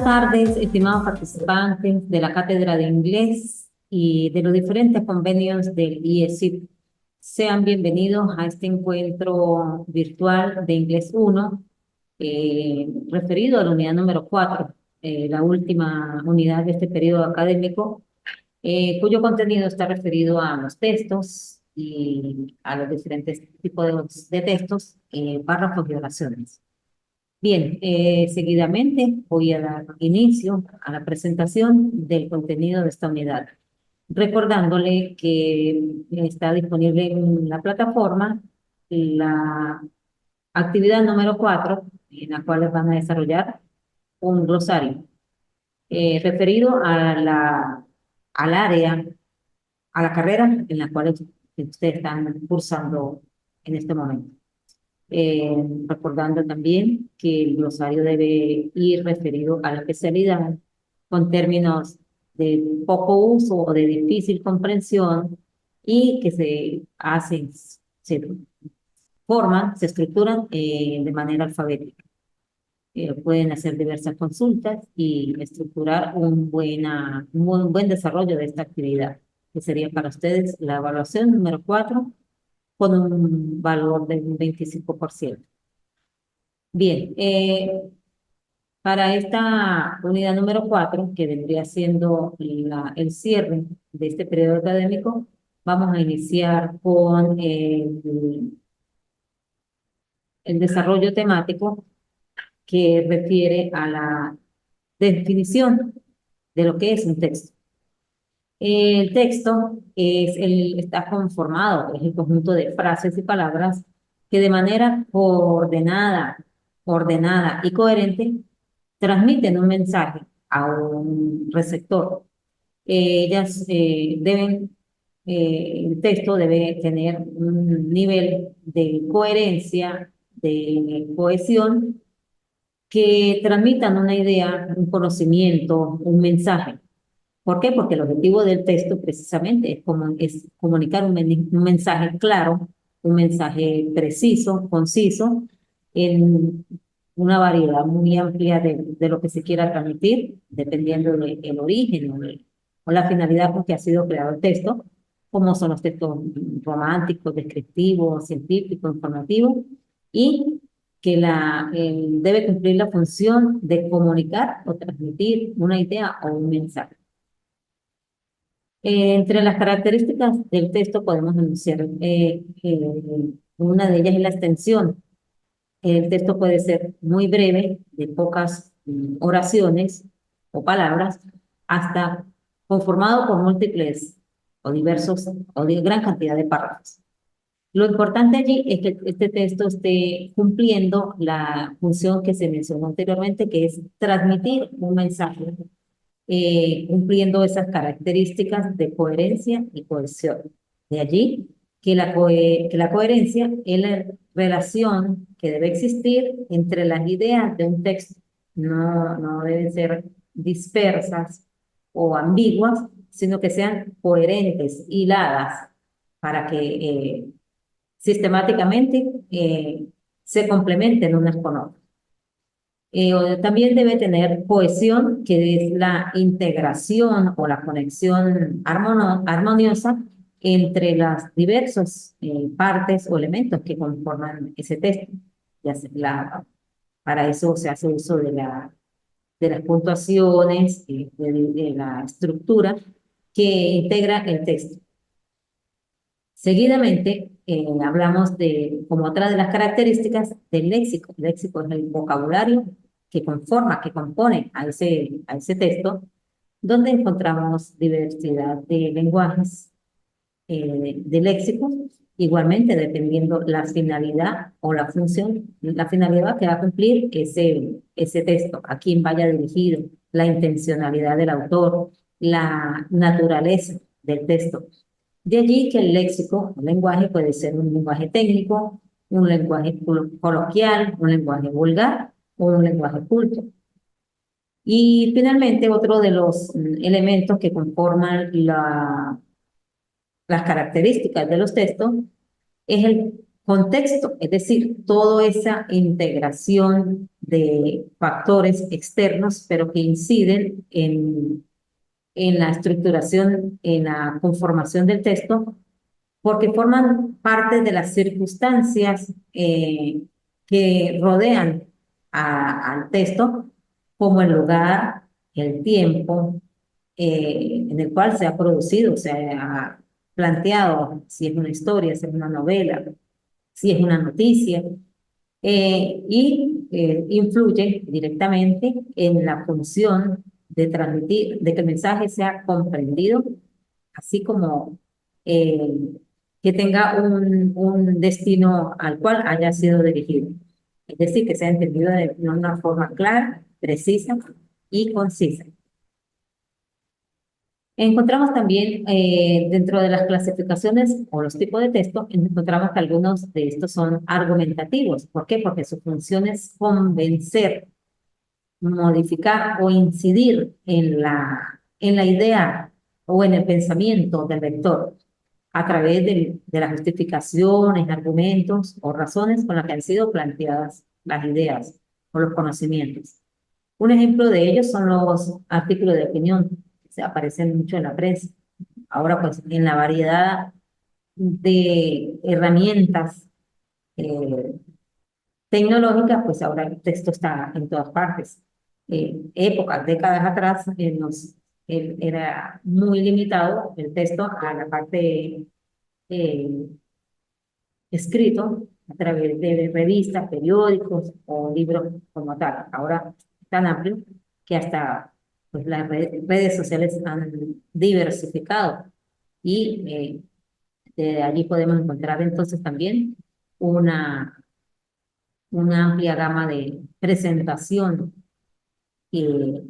tardes, estimados participantes de la Cátedra de Inglés y de los diferentes convenios del IESIP. Sean bienvenidos a este encuentro virtual de Inglés 1, referido a la unidad número 4, la última unidad de este periodo académico, cuyo contenido está referido a los textos y a los diferentes tipos de textos, párrafos y oraciones. Bien, seguidamente voy a dar inicio a la presentación del contenido de esta unidad, recordándole que está disponible en la plataforma la actividad número 4, en la cual van a desarrollar un glosario referido al área, a la carrera en la cual ustedes están cursando en este momento. Recordando también que el glosario debe ir referido a la especialidad con términos de poco uso o de difícil comprensión y que se forman, se estructuran de manera alfabética. Pueden hacer diversas consultas y estructurar un buen desarrollo de esta actividad, que sería para ustedes la evaluación número 4 con un valor de un 25%. Bien, para esta unidad número 4, que vendría siendo el cierre de este periodo académico, vamos a iniciar con el desarrollo temático que refiere a la definición de lo que es un texto. El texto está conformado, es el conjunto de frases y palabras que de manera ordenada y coherente transmiten un mensaje a un receptor. El texto debe tener un nivel de coherencia, de cohesión, que transmitan una idea, un conocimiento, un mensaje. ¿Por qué? Porque el objetivo del texto precisamente es comunicar un mensaje claro, un mensaje preciso, conciso, en una variedad muy amplia de lo que se quiera transmitir, dependiendo del origen o la finalidad con que ha sido creado el texto, como son los textos románticos, descriptivos, científicos, informativos, y que debe cumplir la función de comunicar o transmitir una idea o un mensaje. Entre las características del texto podemos enunciar una de ellas es la extensión. El texto puede ser muy breve, de pocas oraciones o palabras, hasta conformado por múltiples o diversos o de gran cantidad de párrafos. Lo importante allí es que este texto esté cumpliendo la función que se mencionó anteriormente, que es transmitir un mensaje, cumpliendo esas características de coherencia y cohesión. De allí que que la coherencia es la relación que debe existir entre las ideas de un texto. No deben ser dispersas o ambiguas, sino que sean coherentes, hiladas, para que sistemáticamente se complementen unas con otras. También debe tener cohesión, que es la integración o la conexión armoniosa entre las diversas partes o elementos que conforman ese texto. Para eso se hace uso de las puntuaciones, de la estructura que integra el texto. Seguidamente, hablamos como otra de las características del léxico. El léxico es el vocabulario que compone a ese texto, donde encontramos diversidad de lenguajes, de léxicos, igualmente dependiendo la finalidad o la función, la finalidad que va a cumplir ese texto, a quién vaya dirigido, la intencionalidad del autor, la naturaleza del texto. De allí que el léxico, un lenguaje puede ser un lenguaje técnico, un lenguaje coloquial, un lenguaje vulgar o un lenguaje culto. Y finalmente, otro de los elementos que conforman las características de los textos es el contexto, es decir, toda esa integración de factores externos, pero que inciden en la estructuración, en la conformación del texto, porque forman parte de las circunstancias que rodean al texto, como el lugar, el tiempo en el cual se ha producido, se ha planteado, si es una historia, si es una novela, si es una noticia, y influye directamente en la función de transmitir, de que el mensaje sea comprendido, así como eh, que tenga un destino al cual haya sido dirigido. Es decir, que sea entendido de una forma clara, precisa y concisa. Encontramos también dentro de las clasificaciones o los tipos de texto, encontramos que algunos de estos son argumentativos. ¿Por qué? Porque su función es convencer, modificar o incidir en la idea o en el pensamiento del lector a través de las justificaciones, argumentos o razones con las que han sido planteadas las ideas o los conocimientos. Un ejemplo de ellos son los artículos de opinión, que se aparecen mucho en la prensa. Ahora, pues, en la variedad de herramientas eh, tecnológicas, pues ahora el texto está en todas partes. Épocas, décadas atrás, era muy limitado el texto a la parte eh, escrito a través de revistas, periódicos o libros como tal. Ahora es tan amplio que hasta pues, las redes sociales han diversificado y de allí podemos encontrar entonces también una, una amplia gama de presentación de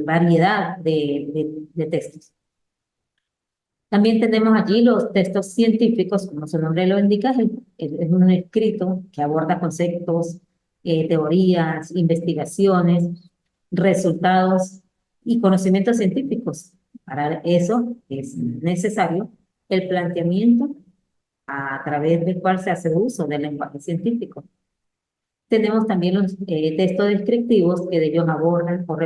variedad de textos. También tenemos allí los textos científicos, como su nombre lo indica, es un escrito que aborda conceptos, teorías, investigaciones, resultados y conocimientos científicos. Para eso es necesario el planteamiento a través del cual se hace uso del lenguaje científico. Tenemos también los textos descriptivos que de ellos abordan o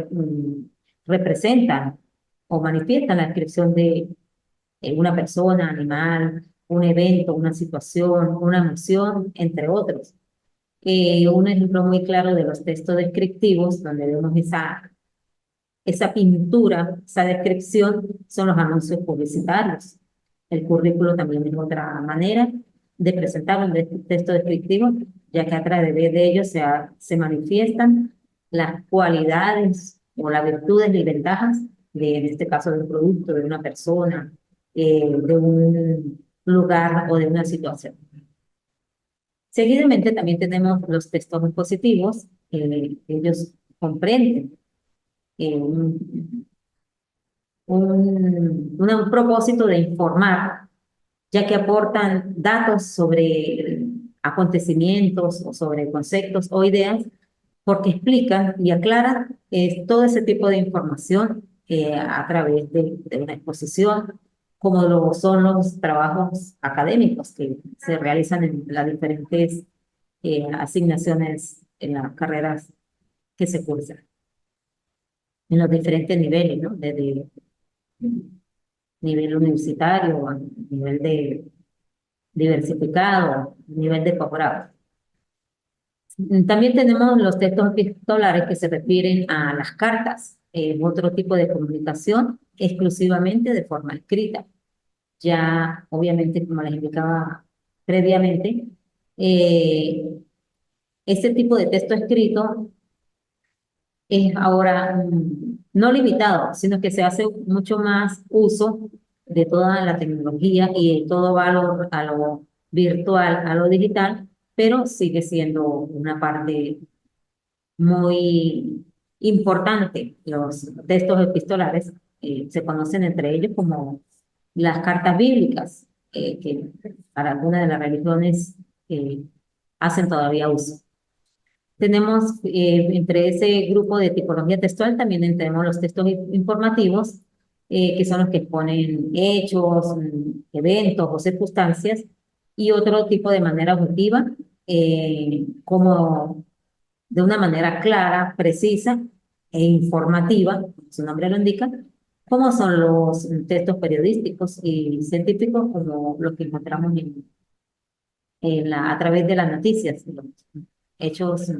representan o manifiestan la descripción de una persona, animal, un evento, una situación, una emoción, entre otros. Un ejemplo muy claro de los textos descriptivos, donde vemos esa pintura, esa descripción, son los anuncios publicitarios. El currículo también es otra manera de presentar un texto descriptivo, ya que a través de ellos se manifiestan las cualidades o las virtudes y ventajas de, en este caso, de un producto, de una persona, de un lugar o de una situación. Seguidamente también tenemos los textos positivos, ellos comprenden un propósito de informar, ya que aportan datos sobre acontecimientos o sobre conceptos o ideas, porque explican y aclaran todo ese tipo de información a través de una exposición, como lo son los trabajos académicos que se realizan en las diferentes asignaciones en las carreras que se cursan, en los diferentes niveles, ¿no? Desde nivel universitario, a nivel de diversificado, nivel de posgrado. También tenemos los textos epistolares que se refieren a las cartas, otro tipo de comunicación exclusivamente de forma escrita. Ya, obviamente, como les indicaba previamente, este tipo de texto escrito es ahora no limitado, sino que se hace mucho más uso de toda la tecnología y de todo valor a lo virtual, a lo digital, pero sigue siendo una parte muy importante. Los textos epistolares se conocen entre ellos como las cartas bíblicas, que para algunas de las religiones hacen todavía uso. Tenemos entre ese grupo de tipología textual también tenemos los textos informativos, que son los que exponen hechos, eventos o circunstancias, y otro tipo de manera objetiva, como de una manera clara, precisa e informativa, como su nombre lo indica, como son los textos periodísticos y científicos, como los que encontramos a través de las noticias, los hechos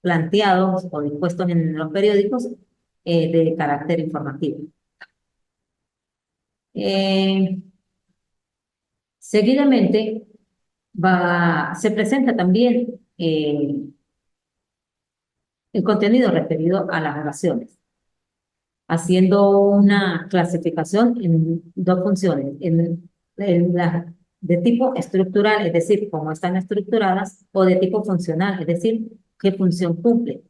planteados o dispuestos en los periódicos de carácter informativo. Eh, Seguidamente se presenta también el contenido referido a las oraciones, haciendo una clasificación en dos funciones, en la de tipo estructural, es decir, cómo están estructuradas, o de tipo funcional, es decir, qué función cumple.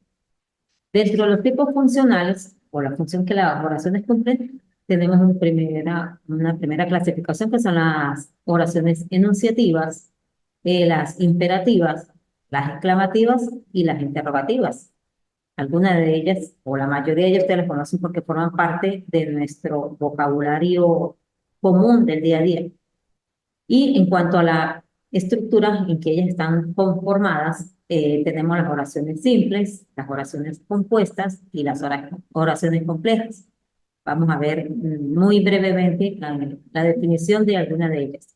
Dentro de los tipos funcionales, o la función que las oraciones cumplen, tenemos una primera clasificación que son las oraciones enunciativas, las imperativas, las exclamativas y las interrogativas. Algunas de ellas, o la mayoría de ellas, ustedes las conocen porque forman parte de nuestro vocabulario común del día a día. Y en cuanto a la estructura en que ellas están conformadas, tenemos las oraciones simples, las oraciones compuestas y las oraciones complejas. Vamos a ver muy brevemente la definición de alguna de ellas.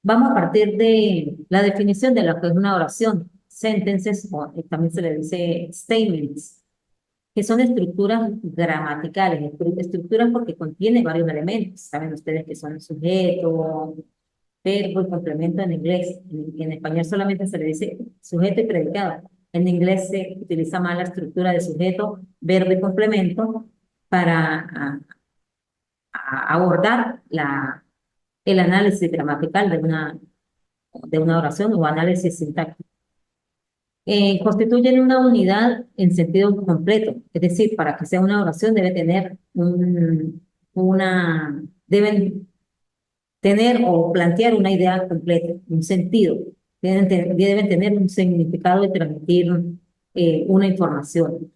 Vamos a partir de la definición de lo que es una oración, sentences, o también se le dice statements, que son estructuras gramaticales, estructuras porque contiene varios elementos. Saben ustedes que son sujeto, verbo y complemento en inglés. En español solamente se le dice sujeto y predicado. En inglés se utiliza más la estructura de sujeto, verbo y complemento para abordar el análisis gramatical de una oración o análisis sintáctico. Constituyen una unidad en sentido completo, es decir, para que sea una oración debe tener deben tener o plantear una idea completa, un sentido. Deben tener un significado y transmitir una información.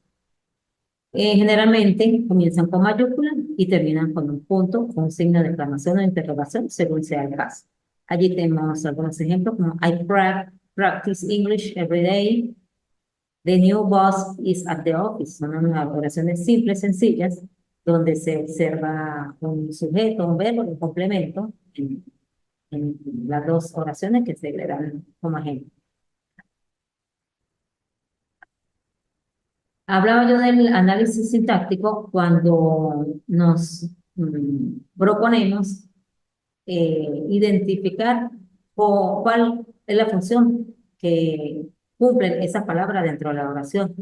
Generalmente comienzan con mayúsculas y terminan con un punto, con un signo de exclamación o interrogación, según sea el caso. Allí tenemos algunos ejemplos como I practice English every day. The new boss is at the office. Son unas oraciones simples, sencillas, donde se observa un sujeto, un verbo, un complemento en las dos oraciones que se le dan como ejemplo. Hablaba yo del análisis sintáctico cuando nos proponemos identificar cuál es la función que cumplen esas palabras dentro de la oración.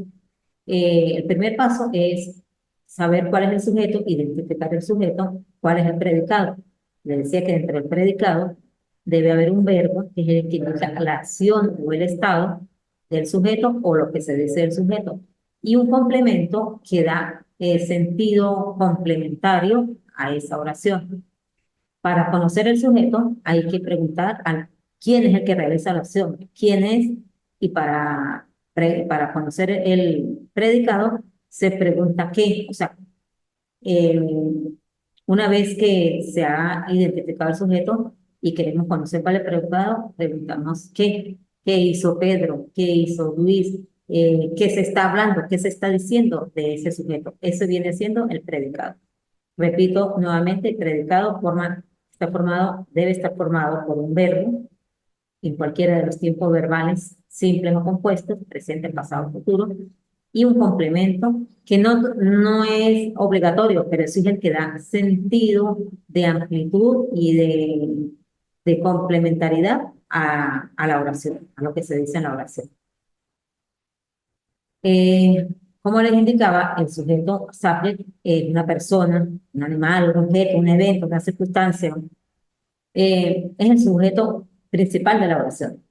El primer paso es saber cuál es el sujeto, identificar el sujeto, cuál es el predicado. Le decía que dentro del predicado debe haber un verbo que es el que indica la acción o el estado del sujeto o lo que se dice del sujeto. Y un complemento que da sentido complementario a esa oración. Para conocer el sujeto hay que preguntar a quién es el que realiza la acción, quién es, y para conocer el predicado se pregunta qué. O sea, eh, una vez que se ha identificado el sujeto y queremos conocer cuál es el predicado, preguntamos qué hizo Pedro, qué hizo Luis, qué se está hablando, qué se está diciendo de ese sujeto. Eso viene siendo el predicado. Repito nuevamente, el predicado debe estar formado por un verbo en cualquiera de los tiempos verbales simples o compuestos, presente, pasado, futuro, y un complemento que no es obligatorio, pero sí es el que da sentido de amplitud y de complementariedad a la oración, a lo que se dice en la oración. Eh, Como les indicaba, el sujeto subject es una persona, un animal, un objeto, un evento, una circunstancia. Es el sujeto principal de la oración.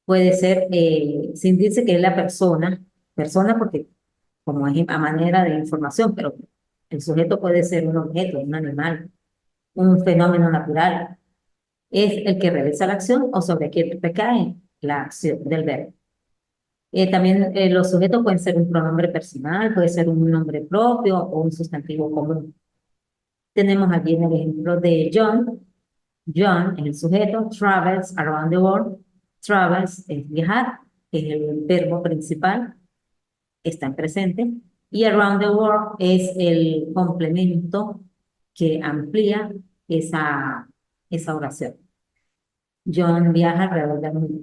Puede ser, sin decirse que es la persona porque como es a manera de información, pero el sujeto puede ser un objeto, un animal, un fenómeno natural. Es el que realiza la acción o sobre quien recae la acción del verbo. También los sujetos pueden ser un pronombre personal, puede ser un nombre propio o un sustantivo común. Tenemos aquí en el ejemplo de John. John es el sujeto, travels around the world. Travels es viajar. que es el verbo principal, está en presente, y around the world es el complemento que amplía esa oración. John viaja alrededor del mundo.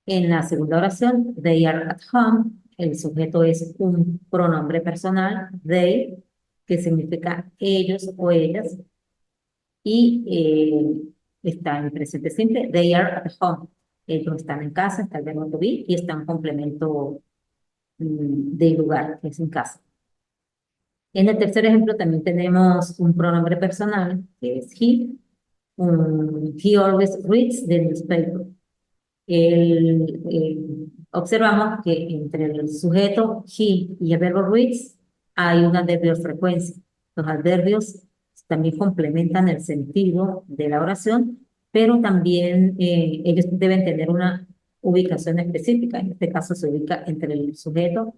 En la segunda oración, they are at home, el sujeto es un pronombre personal, they, que significa ellos o ellas, y está en presente simple, they are at home. Ellos están en casa, está el verbo to be, y está en complemento de lugar, que es en casa. En el tercer ejemplo también tenemos un pronombre personal, que es he. He always reads the newspaper. Observamos que entre el sujeto he y el verbo reads hay un adverbio de frecuencia. Los adverbios también complementan el sentido de la oración, pero también ellos deben tener una ubicación específica. En este caso se ubica entre el sujeto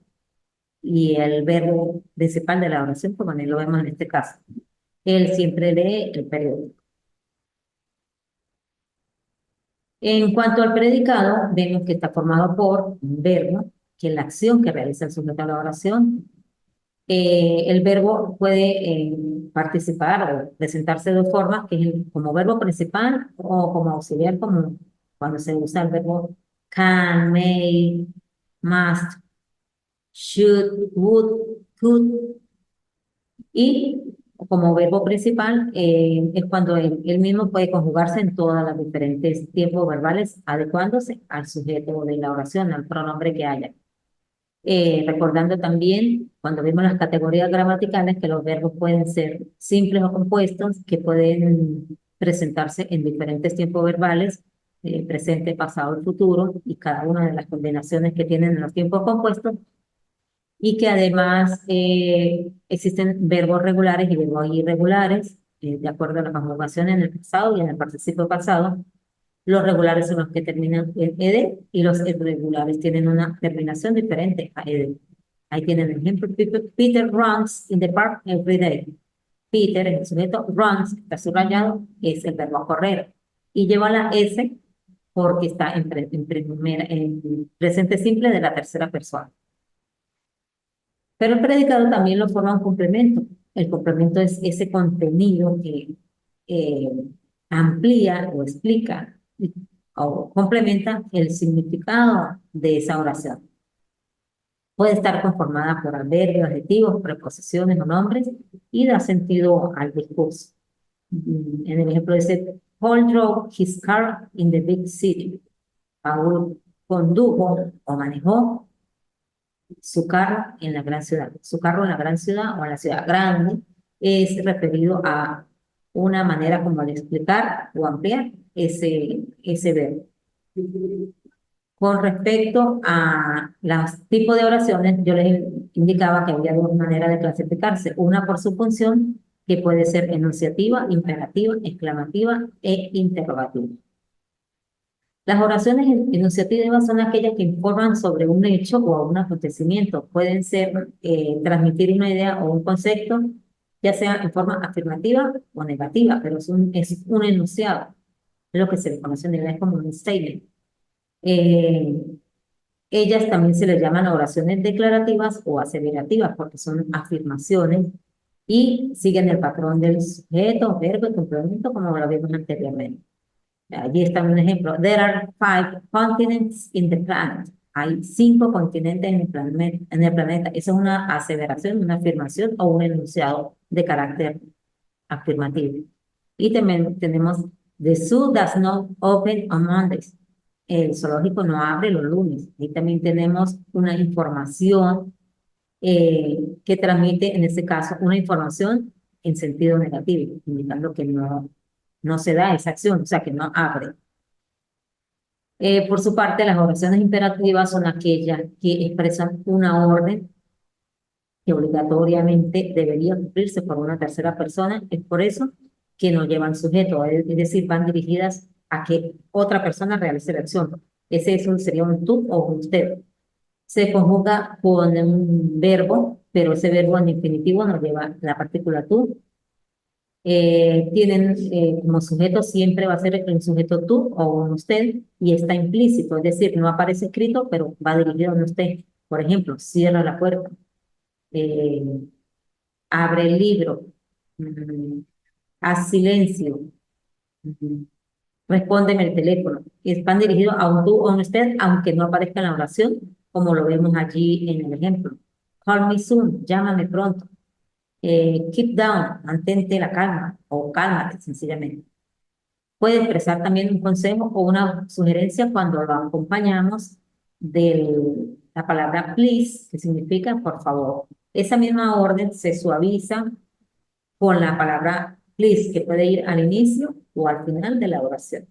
y el verbo principal de la oración, como lo vemos en este caso. Él siempre lee el periódico. En cuanto al predicado, vemos que está formado por un verbo, que es la acción que realiza el sujeto de la oración. El verbo puede participar o presentarse de dos formas, que es como verbo principal o como auxiliar, como cuando se usa el verbo can, may, must, should, would, could. Y como verbo principal es cuando él mismo puede conjugarse en todas las diferentes tiempos verbales, adecuándose al sujeto de la oración, al pronombre que haya. Recordando también, cuando vimos las categorías gramaticales, que los verbos pueden ser simples o compuestos, que pueden presentarse en diferentes tiempos verbales, presente, pasado y futuro, y cada una de las combinaciones que tienen en los tiempos compuestos, y que además existen verbos regulares y verbos irregulares, de acuerdo a la conjugación en el pasado y en el participio pasado. Los regulares son los que terminan en ed y los irregulares tienen una terminación diferente a ed. Ahí tienen el ejemplo. Peter runs in the park every day. Peter, el sujeto, runs, está subrayado, es el verbo correr. Y lleva la S porque está en presente simple de la tercera persona. Pero el predicado también lo forma un complemento. El complemento es ese contenido que eh, amplía o explica o complementa el significado de esa oración. Puede estar conformada por adverbios, adjetivos, preposiciones o nombres y da sentido al discurso. En el ejemplo dice, Paul drove his car in the big city. Paul condujo o manejó su carro en la gran ciudad. Su carro en la gran ciudad o en la ciudad grande es referido a una manera como de explicar o ampliar ese verbo. Con respecto a los tipos de oraciones, yo les indicaba que había dos maneras de clasificarse. Una por su función, que puede ser enunciativa, imperativa, exclamativa e interrogativa. Las oraciones enunciativas son aquellas que informan sobre un hecho o un acontecimiento. Pueden ser transmitir una idea o un concepto, ya sea en forma afirmativa o negativa, pero es un enunciado. Es lo que se le conoce en inglés como un statement. Ellas también se les llaman oraciones declarativas o aseverativas porque son afirmaciones y siguen el patrón del sujeto, verbo y complemento como lo vimos anteriormente. Allí está un ejemplo. There are 5 continents in the planet. Hay 5 continentes en el planeta. Esa es una aseveración, una afirmación o un enunciado de carácter afirmativo. Y también tenemos The zoo does not open on Mondays. El zoológico no abre los lunes. Y también tenemos una información que transmite, en este caso, una información en sentido negativo, indicando que no se da esa acción, o sea, que no abre. Por su parte, las oraciones imperativas son aquellas que expresan una orden que obligatoriamente debería cumplirse por una tercera persona. Es por eso que no llevan sujeto, es decir, van dirigidas a que otra persona realice la acción. Eso sería un tú o un usted. Se conjuga con un verbo, pero ese verbo en infinitivo no lleva la partícula tú. Tienen como sujeto siempre va a ser el sujeto tú o un usted y está implícito, es decir, no aparece escrito, pero va dirigido a un usted. Por ejemplo, cierra la puerta, eh, abre el libro, mm, haz silencio, mm, respóndeme el teléfono. Y van dirigidos a un tú o a un usted, aunque no aparezca en la oración, como lo vemos allí en el ejemplo. Call me soon, llámame pronto. Keep down, mantente la calma o cálmate sencillamente. Puede expresar también un consejo o una sugerencia cuando lo acompañamos de la palabra please, que significa por favor. Esa misma orden se suaviza con la palabra please, que puede ir al inicio o al final de la oración.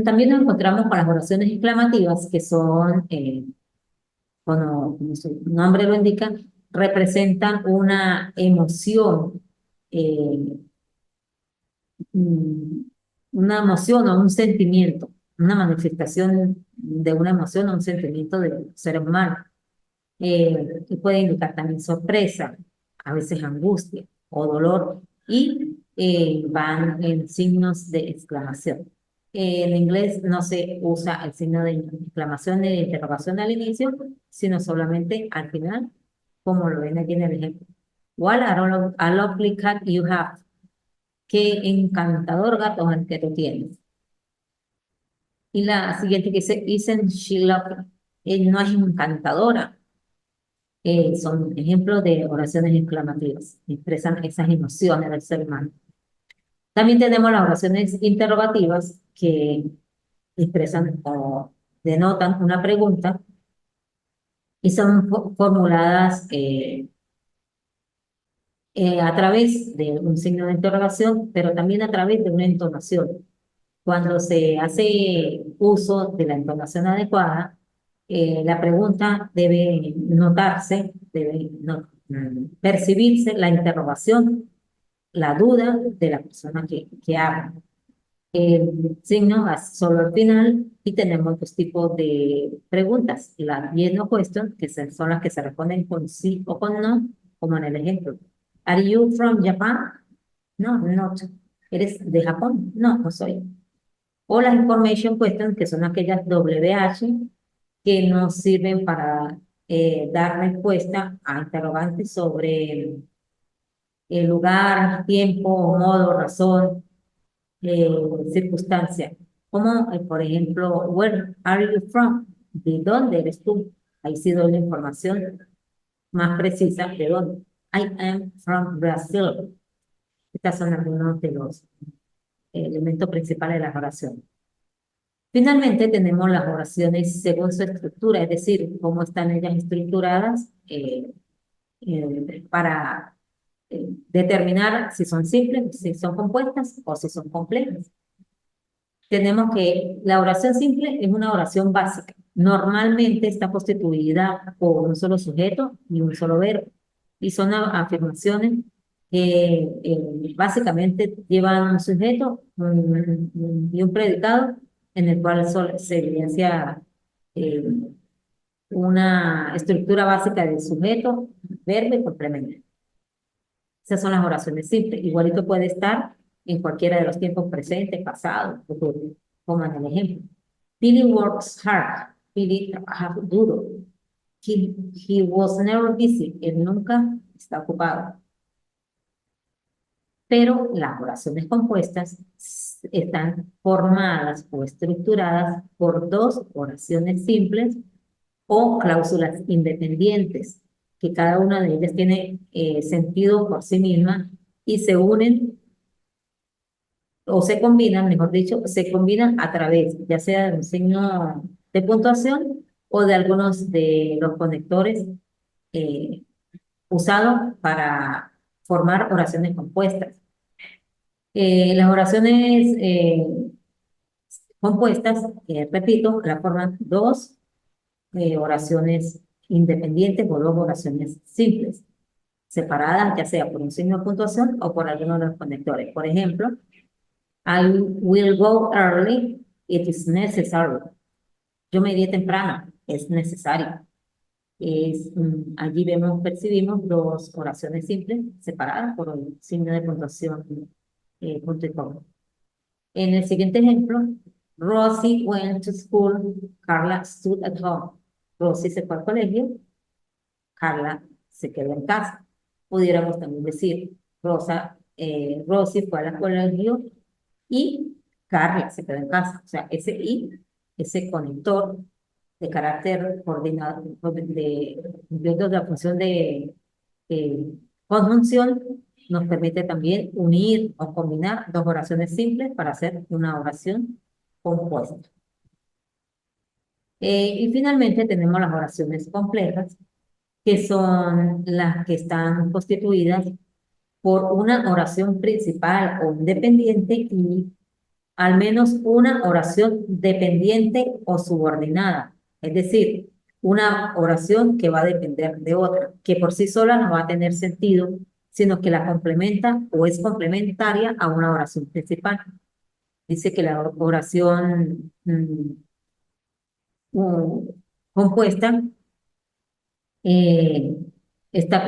También nos encontramos con las oraciones exclamativas, que son, como su nombre lo indica, representan una emoción, eh, mm, una emoción o un sentimiento, una manifestación de una emoción o un sentimiento del ser humano. Y puede indicar también sorpresa, a veces angustia o dolor, y van en signos de exclamación. En inglés no se usa el signo de exclamación ni de interrogación al inicio, sino solamente al final, como lo ven aquí en el ejemplo. What a lovely cat you have. Qué encantador gato es el que tú tienes. Y la siguiente que dice, isn't she lovely? No es encantadora. Son ejemplos de oraciones exclamativas, expresan esas emociones del ser humano. También tenemos las oraciones interrogativas que expresan o denotan una pregunta y son formuladas a través de un signo de interrogación, pero también a través de una entonación. Cuando se hace uso de la entonación adecuada, la pregunta debe notarse, debe percibirse la interrogación, la duda de la persona que habla. El signo va solo al final y tenemos dos tipos de preguntas. La yes no question, que son las que se responden con sí o con no, como en el ejemplo. Are you from Japan? No, not. ¿Eres de Japón? No, no soy. O las information questions, que son aquellas WH, que nos sirven para dar respuesta a interrogantes sobre el lugar, tiempo, modo, razón, eh, circunstancia. Como, por ejemplo, where are you from? ¿De dónde eres tú? Ahí sí doy la información más precisa de dónde. I am from Brazil. Estas son algunos de los elementos principales de las oraciones. Finalmente tenemos las oraciones según su estructura, es decir, cómo están ellas estructuradas para determinar si son simples, si son compuestas o si son complejas. Tenemos que la oración simple es una oración básica. Normalmente está constituida por un solo sujeto y un solo verbo. Y son afirmaciones que básicamente llevan un sujeto y un predicado en el cual se evidencia eh, una estructura básica de sujeto, verbo y complemento. Esas son las oraciones simples. Igualito puede estar en cualquiera de los tiempos presentes, pasado, futuro, como en el ejemplo. Billy works hard. Billy trabaja duro. He was never busy. Él nunca está ocupado. Pero las oraciones compuestas están formadas o estructuradas por dos oraciones simples o cláusulas independientes, que cada una de ellas tiene sentido por sí misma y se unen o se combinan, mejor dicho, se combinan a través ya sea de un signo de puntuación o de algunos de los conectores eh, usados para formar oraciones compuestas. Las oraciones compuestas, repito, la forman dos oraciones independientes o dos oraciones simples, separadas ya sea por un signo de puntuación o por alguno de los conectores. Por ejemplo, I will go early, it is necessary. Yo me iré temprano, es necesario. Allí percibimos dos oraciones simples separadas por el signo de puntuación, punto y coma. En el siguiente ejemplo, Rosie went to school, Carla stood at home. Rosie se fue al colegio, Carla se quedó en casa. Pudiéramos también decir, Rosie fue al colegio y Carla se quedó en casa. O sea, ese y, ese conector de carácter coordinado, de la función de conjunción, nos permite también unir o combinar dos oraciones simples para hacer una oración compuesta. Y finalmente tenemos las oraciones complejas, que son las que están constituidas por una oración principal o independiente y al menos una oración dependiente o subordinada. Es decir, una oración que va a depender de otra, que por sí sola no va a tener sentido, sino que la complementa o es complementaria a una oración principal. Dice que la oración compuesta eh, está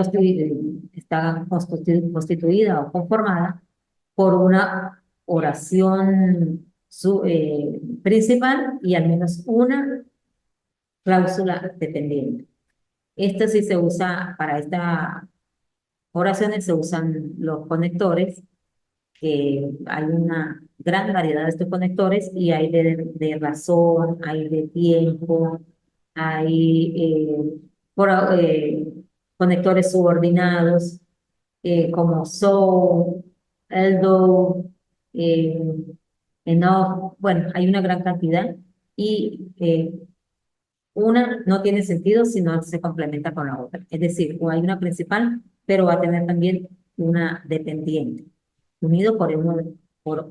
constituida o conformada por una oración principal y al menos una cláusula dependiente. Esto sí se usa para estas oraciones, se usan los conectores, que hay una gran variedad de estos conectores y hay de razón, hay de tiempo, hay por, eh, conectores subordinados como so, although, eh, enough. Bueno, hay una gran cantidad y una no tiene sentido si no se complementa con la otra. Es decir, o hay una principal, pero va a tener también una dependiente, unido por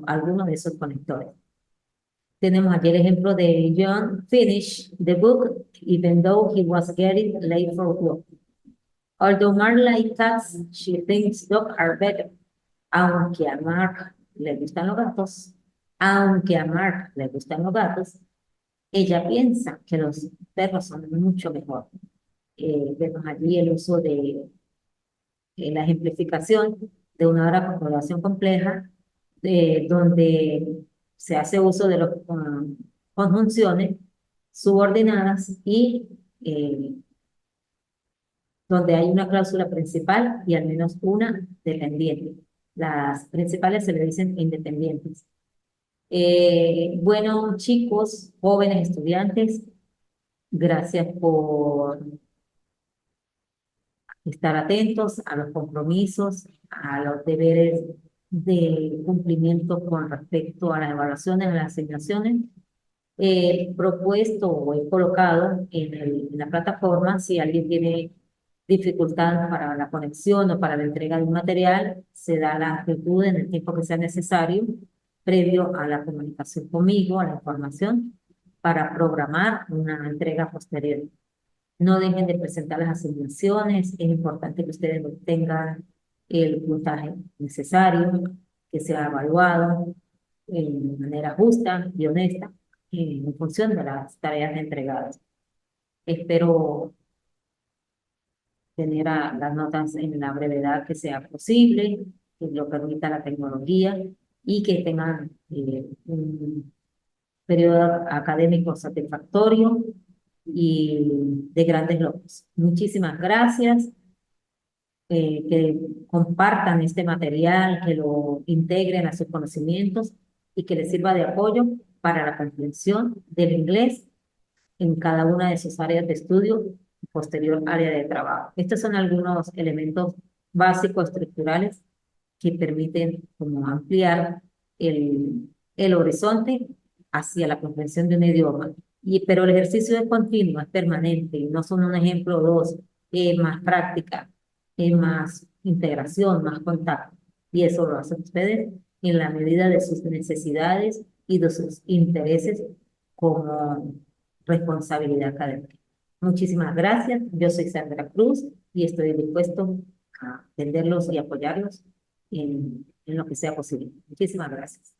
alguno de esos conectores. Tenemos aquí el ejemplo de John finished the book even though he was getting late for work. Although Mark likes cats, she thinks dogs are better. Aunque a Mark le gustan los gatos, aunque a Mark le gustan los gatos, ella piensa que los perros son mucho mejor. Vemos allí el uso de la ejemplificación de una oración compleja, donde se hace uso de las conjunciones subordinadas y donde hay una cláusula principal y al menos una dependiente. Las principales se le dicen independientes. Bueno, chicos, jóvenes estudiantes, gracias por estar atentos a los compromisos, a los deberes de cumplimiento con respecto a las evaluaciones, a las asignaciones. Propuesto o he colocado en la plataforma, si alguien tiene dificultad para la conexión o para la entrega de un material, se da la amplitud en el tiempo que sea necesario, previo a la comunicación conmigo, a la información, para programar una entrega posterior. No dejen de presentar las asignaciones, es importante que ustedes obtengan el puntaje necesario, que sea evaluado de manera justa y honesta en función de las tareas entregadas. Espero tener las notas en la brevedad que sea posible, que lo permita la tecnología y que tengan un periodo académico satisfactorio y de grandes logros. Muchísimas gracias. Que compartan este material, que lo integren a sus conocimientos y que les sirva de apoyo para la comprensión del inglés en cada una de sus áreas de estudio y posterior área de trabajo. Estos son algunos elementos básicos estructurales que permiten como ampliar el horizonte hacia la comprensión de un idioma. Pero el ejercicio es continuo, es permanente, no son un ejemplo o dos, es más práctica, es más integración, más contacto. Y eso lo hacen ustedes en la medida de sus necesidades y de sus intereses como responsabilidad académica. Muchísimas gracias. Yo soy Sandra Cruz y estoy dispuesto a atenderlos y apoyarlos en lo que sea posible. Muchísimas gracias.